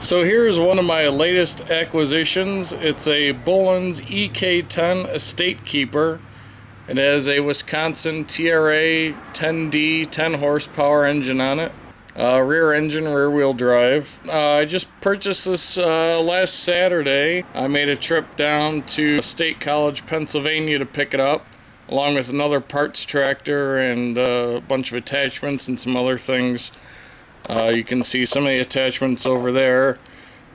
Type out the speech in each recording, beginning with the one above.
So here's one of my latest acquisitions. It's a Bolens EK-10 Estate Keeper. It has a Wisconsin TRA-10D 10 horsepower engine on it. Rear engine, rear wheel drive. I just purchased this last Saturday. I made a trip down to State College, Pennsylvania to pick it up, along with another parts tractor and a bunch of attachments and some other things. You can see some of the attachments over there.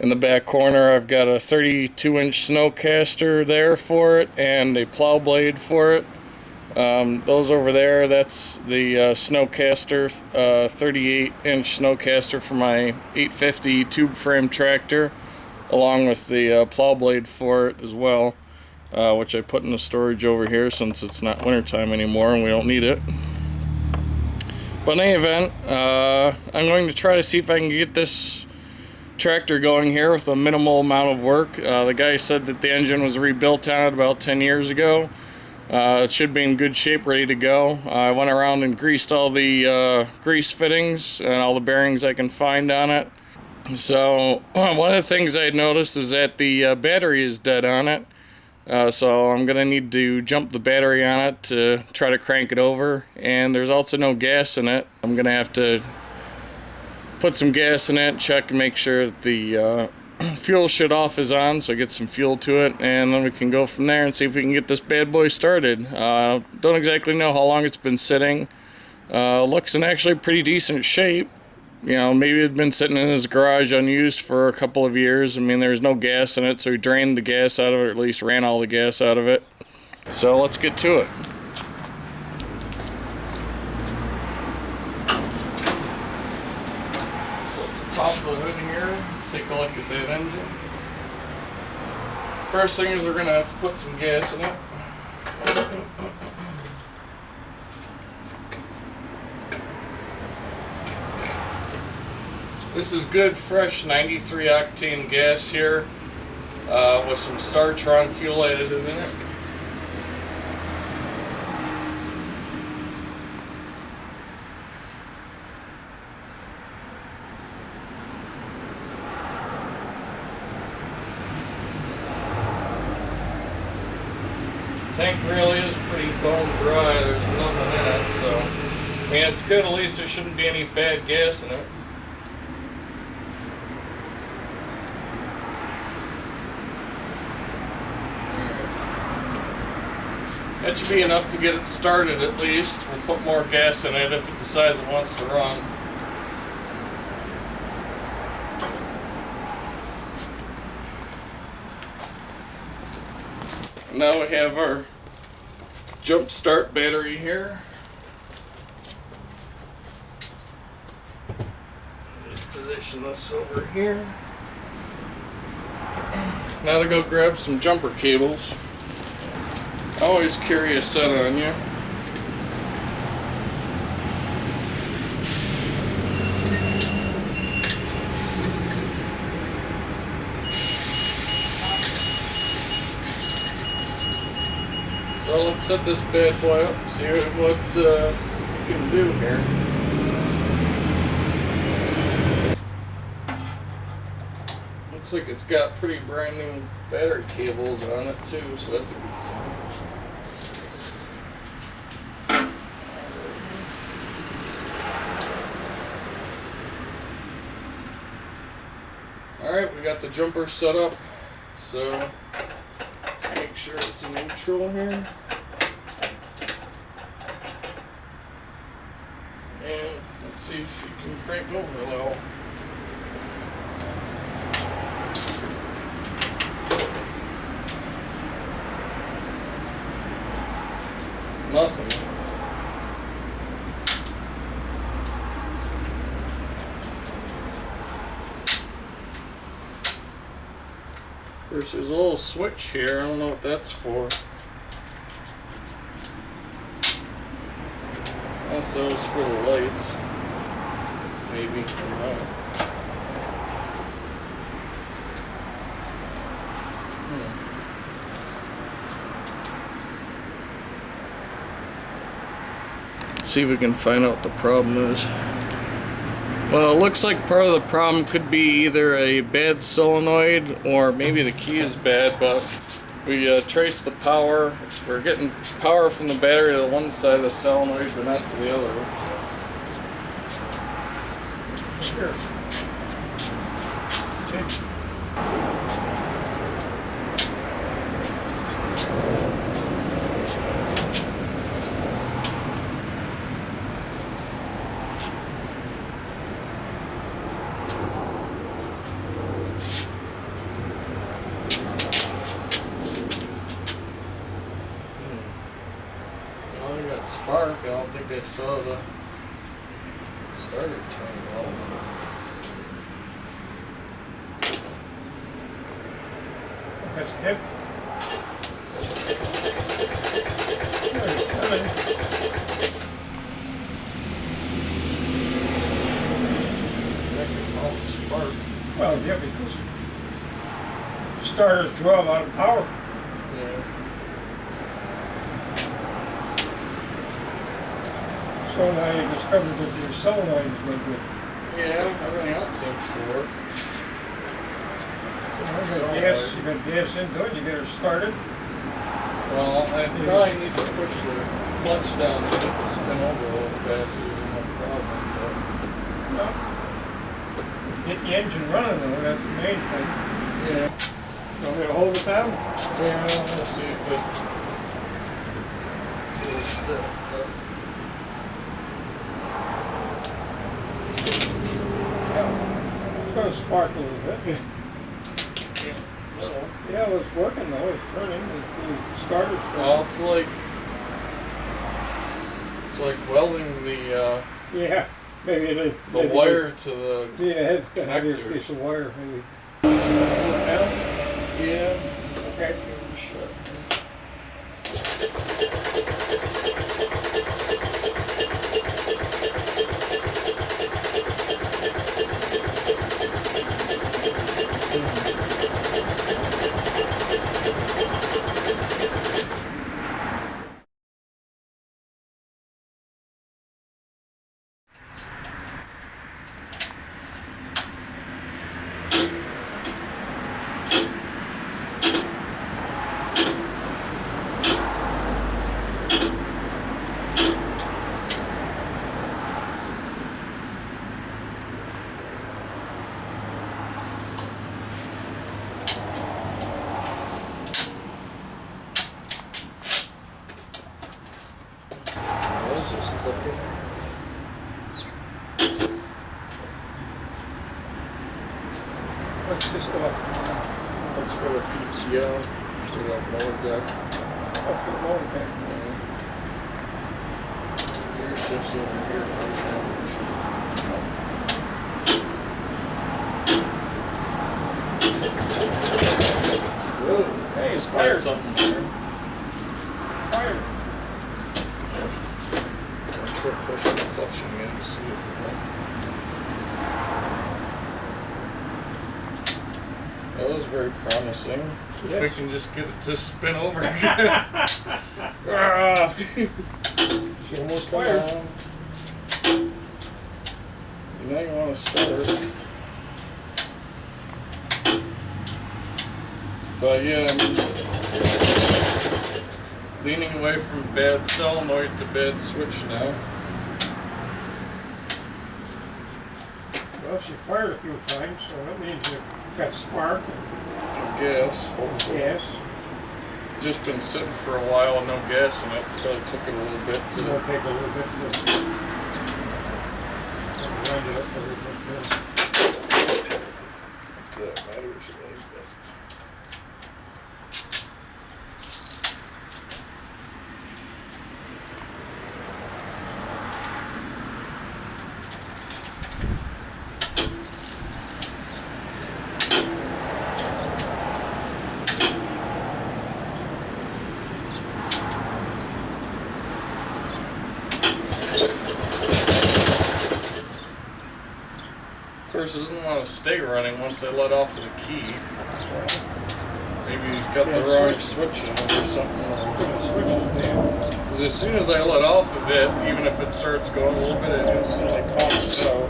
In the back corner, I've got a 32-inch snowcaster there for it and a plow blade for it. Those over there, that's the snowcaster, 38-inch snowcaster for my 850 tube frame tractor, along with the plow blade for it as well, which I put in the storage over here since it's not wintertime anymore and we don't need it. But in any event, I'm going to try to see if I can get this tractor going here with a minimal amount of work. The guy said that the engine was rebuilt on it about 10 years ago. It should be in good shape, ready to go. I went around and greased all the grease fittings and all the bearings I can find on it. So one of the things I noticed is that the battery is dead on it. So I'm gonna need to jump the battery on it to try to crank it over, and there's also no gas in it. I'm gonna have to put some gas in it, check and make sure that the fuel shut off is on, so get some fuel to it, and then we can go from there and see if we can get this bad boy started. Don't exactly know how long it's been sitting. Looks in actually pretty decent shape. You know, maybe it'd been sitting in his garage unused for a couple of years. I mean, there's no gas in it, so he drained the gas out of it, or at least ran all the gas out of it. So let's get to it. So let's pop the hood here, take a look at that engine. First thing is we're gonna have to put some gas in it. This is good, fresh 93 octane gas here with some Startron fuel added in it. This tank really is pretty bone dry. There's nothing in it, so I mean, it's good. At least there shouldn't be any bad gas in it. That should be enough to get it started at least. We'll put more gas in it if it decides it wants to run. Now we have our jump start battery here. Just position this over here. Now to go grab some jumper cables. Always carry a set on you. So let's set this bad boy up and see what we can do here. Looks like it's got pretty brand new battery cables on it too, so that's a good sign. Alright, we got the jumper set up, so let's make sure it's in neutral here. And let's see if you can crank over a little. Nothing. There's a little switch here. I don't know what that's for. Also, it's for the lights. Maybe. I don't know. Let's see if we can find out what the problem is. Well, it looks like part of the problem could be either a bad solenoid or maybe the key is bad, but we traced the power. We're getting power from the battery to one side of the solenoid, but not to the other. Sure. Well, I got spark. I don't think I saw the starter turn well. That's it. Spark. Well, yeah, because starters draw a lot of power. Yeah. So now you discovered that your solenoid is no good. Yeah, everything else seems to work. You got gas into it, you get her started. Well, I probably need to push the clutch down to get the spin over a little faster. Isn't no problem. No. Get the engine running though, that's the main thing. Yeah. You want me to hold it down? Yeah, let's see if it till still. It's going to spark a little bit. Little. Yeah, well, it's working though, it's turning. The starter's turning. Well, it's like welding the Yeah, maybe the wire to the yeah, it's got a heavier connector. piece of wire maybe. Hold it down? Yeah. Okay. Shut. This is clicking. What's this off? Let's go to PTO to that mower deck. Off the motor deck. Gear shifts over here first. Whoa. Hey, it's Got fired. something there. Fired. I'll try pushing the clutch again and see if it will. That was very promising. If we Yes. can just get it to spin over again. Ah. It's almost fired. Now you want to start. But yeah, I'm leaning away from bad solenoid to bad switch now. Well, she fired a few times, so that means you got spark I guess, and hopefully. gas. Just been sitting for a while, no gas in it. Probably took it a little bit It'll to. take a little bit to wind it up a little bit. That matters a little bit. Of course, it doesn't want to stay running once I let off of the key. Maybe he's got the wrong switch in it or something. Because as soon as I let off of it, even if it starts going a little bit, it instantly pops out.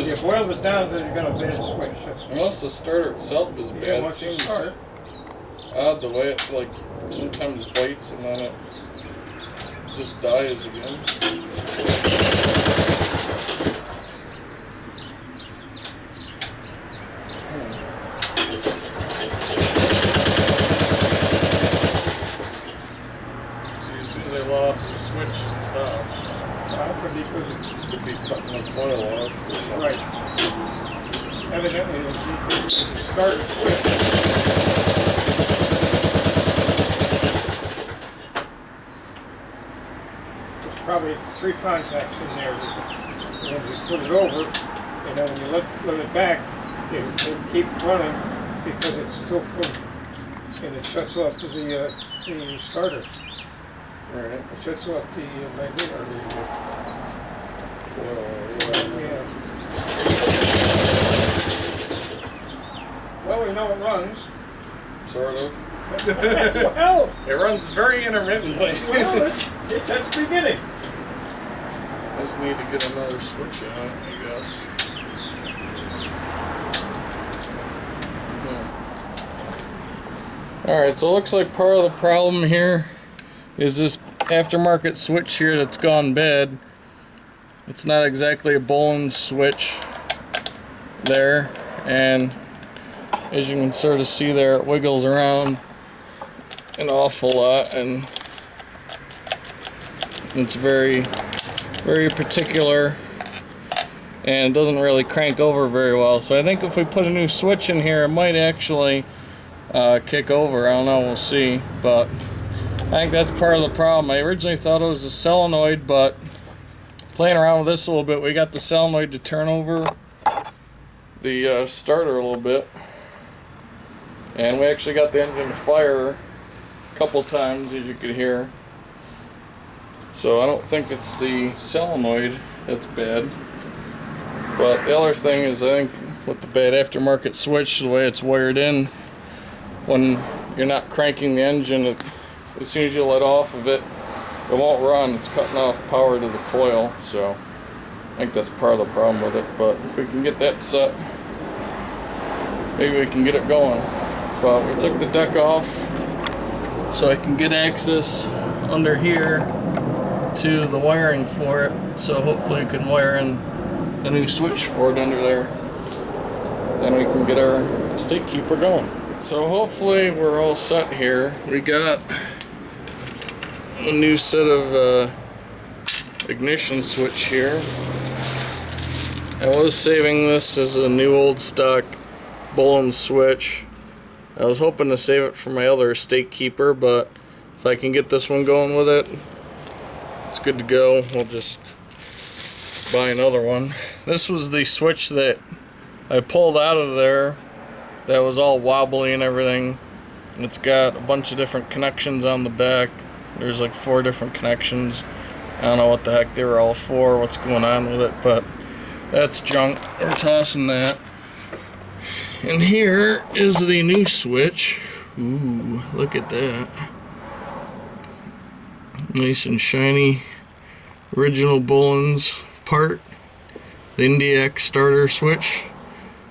is, you boiled it down, then you got a bad switch. That's unless the starter itself is bad, it once you seems start it. odd the way it like sometimes bites and then it just dies again. See, as soon as I let off the switch, it stops. Could be cutting the coil off or something. Right. Evidently, it's the starter switch. There's probably 3 contacts in there. And then you put it over, and then when you let it back, it keep running because it's still full, and it shuts off to the starter. Right. It shuts off the magnet or yeah. Well, we know it runs. Sort of. Well, It runs very intermittently. that's the beginning. I just need to get another switch on it, I guess. Alright, so it looks like part of the problem here is this aftermarket switch here that's gone bad. It's not exactly a Bolens switch there, and as you can sort of see there, it wiggles around an awful lot, and it's very particular and doesn't really crank over very well. So I think if we put a new switch in here, it might actually kick over. I don't know, we'll see, but I think that's part of the problem. I originally thought it was a solenoid, but playing around with this a little bit, we got the solenoid to turn over the starter a little bit, and we actually got the engine to fire a couple times, as you could hear. So I don't think it's the solenoid that's bad, but the other thing is, I think with the bad aftermarket switch, the way it's wired in, when you're not cranking the engine, as soon as you let off of it, it won't run. It's cutting off power to the coil, so I think that's part of the problem with it. But if we can get that set, maybe we can get it going. But we took the deck off so I can get access under here to the wiring for it, so hopefully we can wire in a new switch for it under there. Then we can get our Estate Keeper going. So hopefully we're all set here. We got a new set of ignition switch here. I was saving this as a new old stock Bolens switch. I was hoping to save it for my other Estate Keeper, but if I can get this one going with it, it's good to go. We'll just buy another one. This was the switch that I pulled out of there that was all wobbly and everything, and it's got a bunch of different connections on the back. There's like 4 different connections. I don't know what the heck they were all for, what's going on with it, but that's junk. We're tossing that. And here is the new switch. Ooh, look at that. Nice and shiny. Original Bolens part. The Indiac starter switch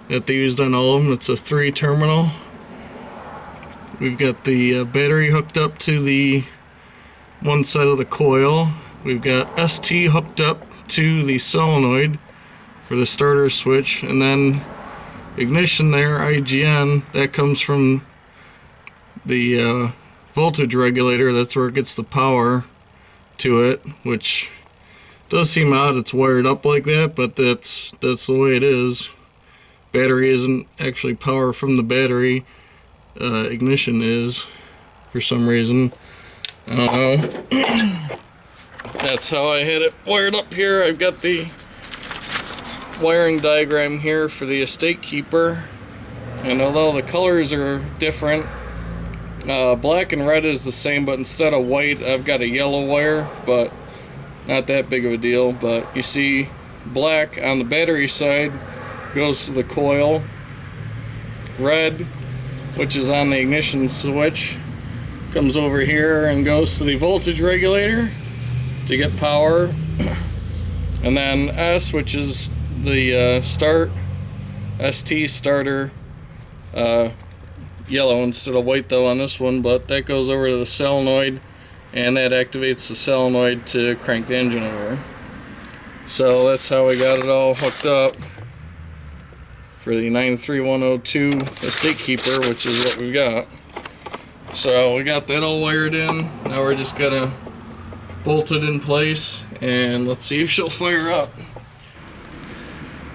that they used on all of them. It's a 3-terminal. We've got the battery hooked up to the one side of the coil. We've got ST hooked up to the solenoid for the starter switch, and then ignition there, IGN, that comes from the voltage regulator. That's where it gets the power to it, which does seem odd it's wired up like that, but that's the way it is. Battery isn't actually power from the battery. Ignition is, for some reason. I don't know. That's how I had it wired up here. I've got the wiring diagram here for the Estate Keeper, and although the colors are different, black and red is the same, but instead of white I've got a yellow wire, but not that big of a deal. But you see black on the battery side goes to the coil, red, which is on the ignition switch, comes over here and goes to the voltage regulator to get power, and then S, which is the start ST starter, yellow instead of white though on this one, but that goes over to the solenoid, and that activates the solenoid to crank the engine over. So that's how we got it all hooked up for the 93102 Estate Keeper, which is what we've got. So we got that all wired in. Now we're just gonna bolt it in place, and let's see if she'll fire up.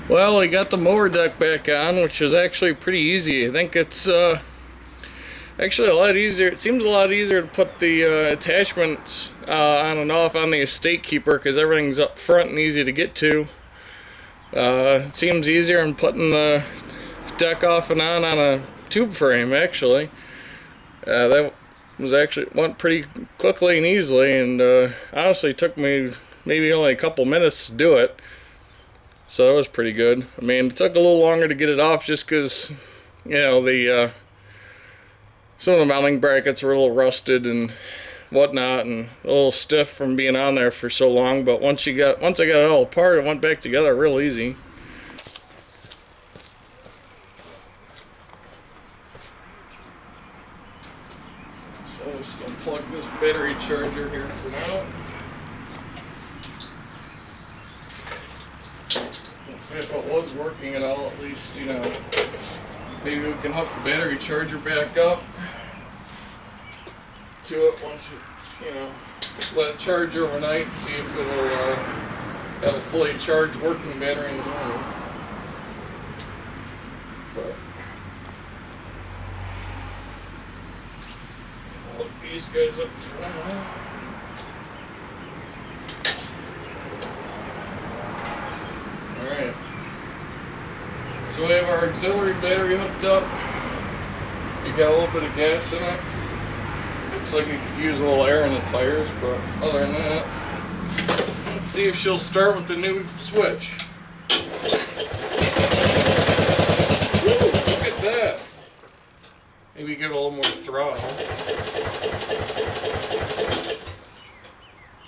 Well, we got the mower deck back on, which is actually pretty easy. I think it's actually a lot easier. It seems a lot easier to put the attachments on and off on the Estate Keeper because everything's up front and easy to get to. It seems easier than putting the deck off and on a tube frame, actually. That was actually went pretty quickly and easily, and honestly took me maybe only a couple minutes to do it. So that was pretty good. I mean, it took a little longer to get it off just because, you know, the some of the mounting brackets were a little rusted and whatnot, and a little stiff from being on there for so long. But once I got it all apart, it went back together real easy. So I'll just unplug this battery charger here for now. If it was working at all, at least, you know, maybe we can hook the battery charger back up to it once we, you know, let it charge overnight, see if it'll have a fully charged working battery in the morning. But I'll hook these guys up for now. Alright, so we have our auxiliary battery hooked up. You got a little bit of gas in it. Looks like you could use a little air in the tires, but other than that, let's see if she'll start with the new switch. Woo, look at that. Maybe give it a little more throttle.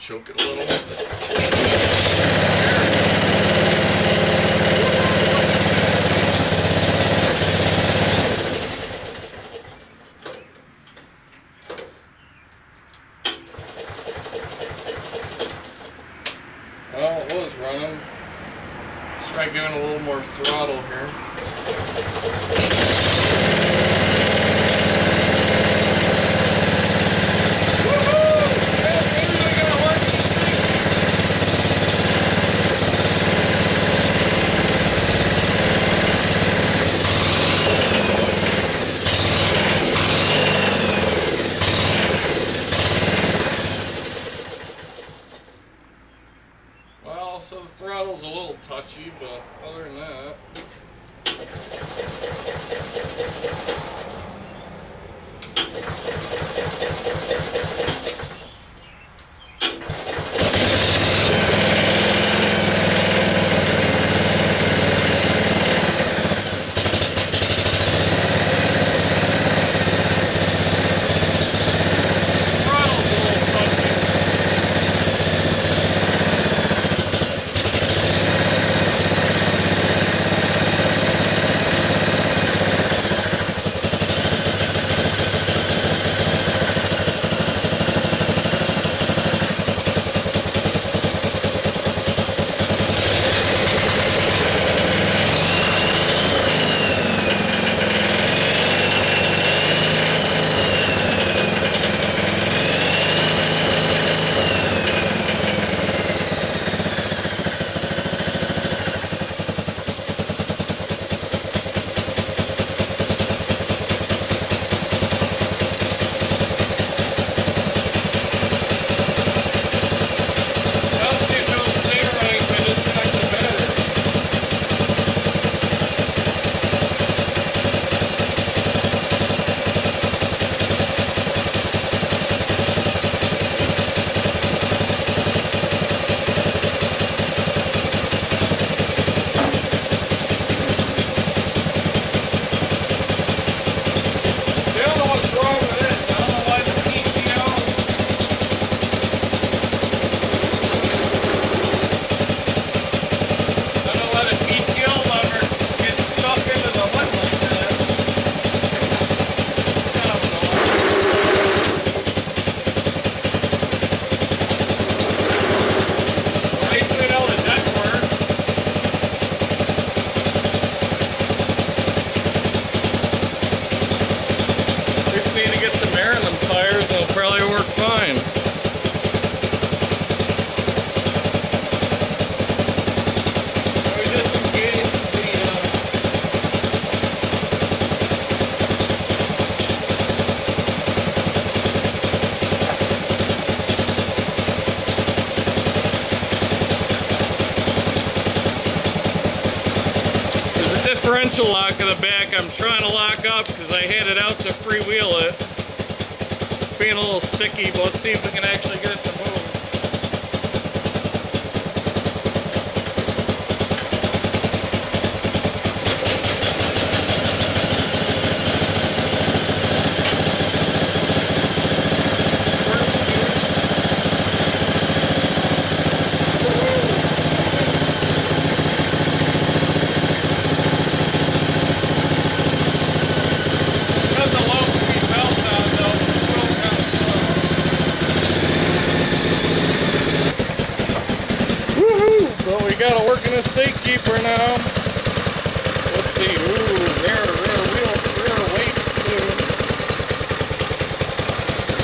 Choke it a little. Well, it was running. Let's try giving a little more throttle here. Woohoo! Yeah, maybe we got one. Well, so the throttle's a little touchy, but other than that, differential lock in the back I'm trying to lock up because I had it out to freewheel it. It's being a little sticky, but let's see if we can actually get it to move. But we got a working estate keeper now. With the rear weight too.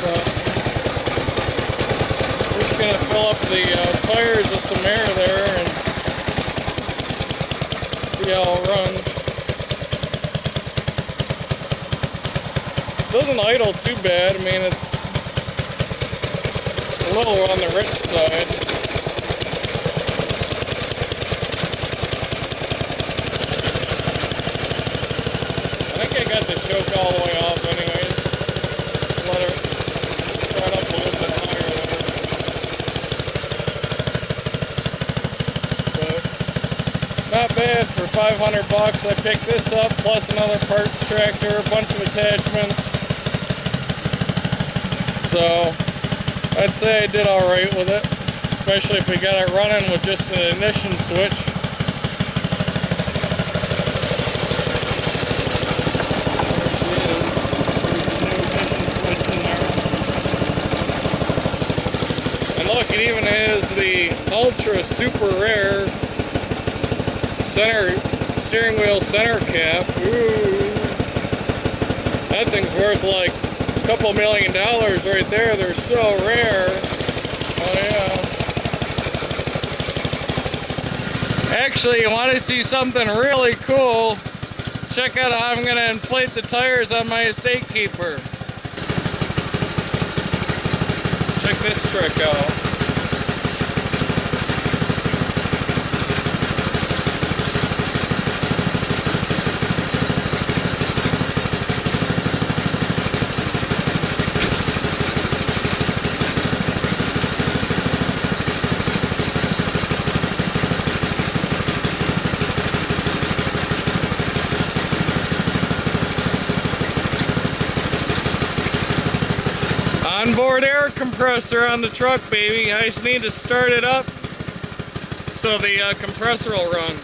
So we're just gonna fill up the tires with some air there and see how it runs. Doesn't idle too bad. I mean, it's a little on the rich side. The choke all the way off anyways. Let her start up a little bit higher there. But not bad for 500 bucks. I picked this up plus another parts tractor, a bunch of attachments. So I'd say I did alright with it, especially if we got it running with just an ignition switch. Look, it even has the ultra super rare center steering wheel center cap. Ooh, that thing's worth like a couple $1 million right there. They're so rare. Oh yeah. Actually, you want to see something really cool? Check out how I'm going to inflate the tires on my estate keeper. Check this trick out. Onboard air compressor on the truck, baby. I just need to start it up so the compressor will run.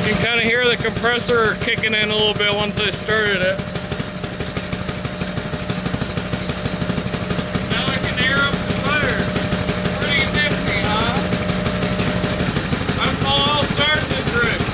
You can kind of hear the compressor kicking in a little bit once I started it. Now I can air up the tires. Pretty nifty, huh? I'm all starting to drift.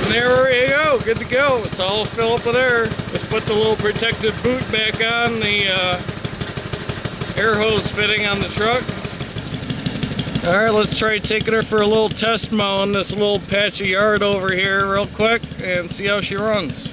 There you go, good to go. It's all fill up with air. Just put the little protective boot back on the air hose fitting on the truck. Alright, let's try taking her for a little test mow in this little patch of yard over here real quick and see how she runs.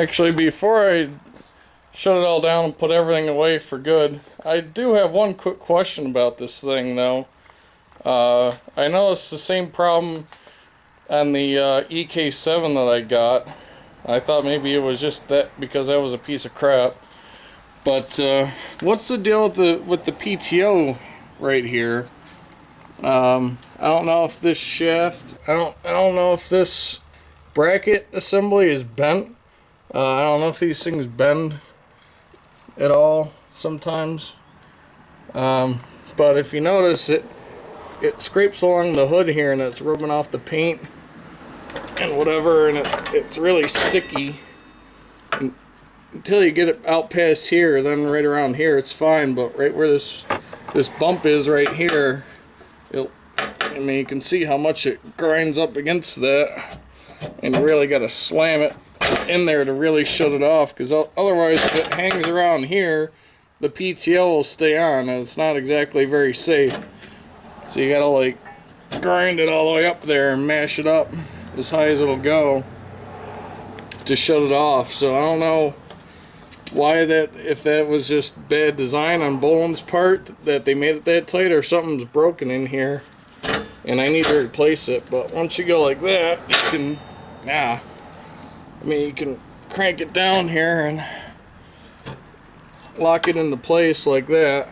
Actually, before I shut it all down and put everything away for good, I do have one quick question about this thing though. I noticed the same problem on the EK-7 that I got. I thought maybe it was just that because that was a piece of crap. But what's the deal with the PTO right here? I don't know if this shaft, I don't know if this bracket assembly is bent. I don't know if these things bend at all sometimes. But if you notice it scrapes along the hood here and it's rubbing off the paint and whatever, and it's really sticky. And until you get it out past here, then right around here it's fine, but right where this bump is right here, I mean, you can see how much it grinds up against that, and you really got to slam it in there to really shut it off, because otherwise if it hangs around here, the PTO will stay on, and it's not exactly very safe. So you gotta like grind it all the way up there and mash it up as high as it'll go to shut it off. So I don't know why that, if that was just bad design on Bolens' part that they made it that tight, or something's broken in here and I need to replace it. But once you go like that, you can, I mean, you can crank it down here and lock it into place like that,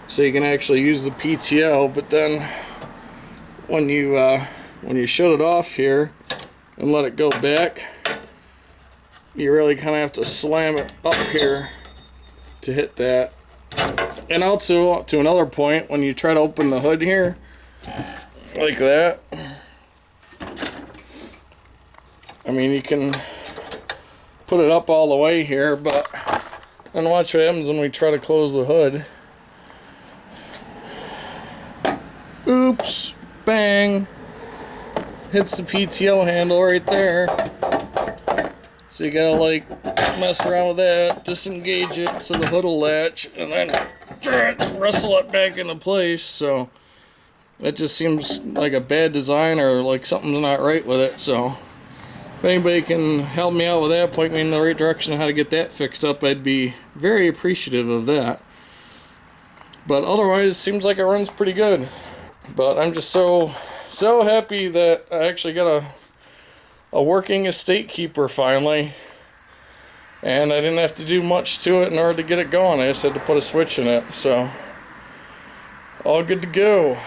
so you can actually use the PTO. But then when you shut it off here and let it go back, you really kind of have to slam it up here to hit that. And also, to another point, when you try to open the hood here like that, I mean, you can put it up all the way here, but then watch what happens when we try to close the hood. Oops, bang, hits the PTO handle right there. So you gotta like mess around with that, disengage it so the hood will latch, and then wrestle it back into place. So it just seems like a bad design, or like something's not right with it. So if anybody can help me out with that, point me in the right direction on how to get that fixed up, I'd be very appreciative of that. But otherwise, it seems like it runs pretty good. But I'm just so happy that I actually got a working estate keeper finally, and I didn't have to do much to it in order to get it going. I just had to put a switch in it, so all good to go.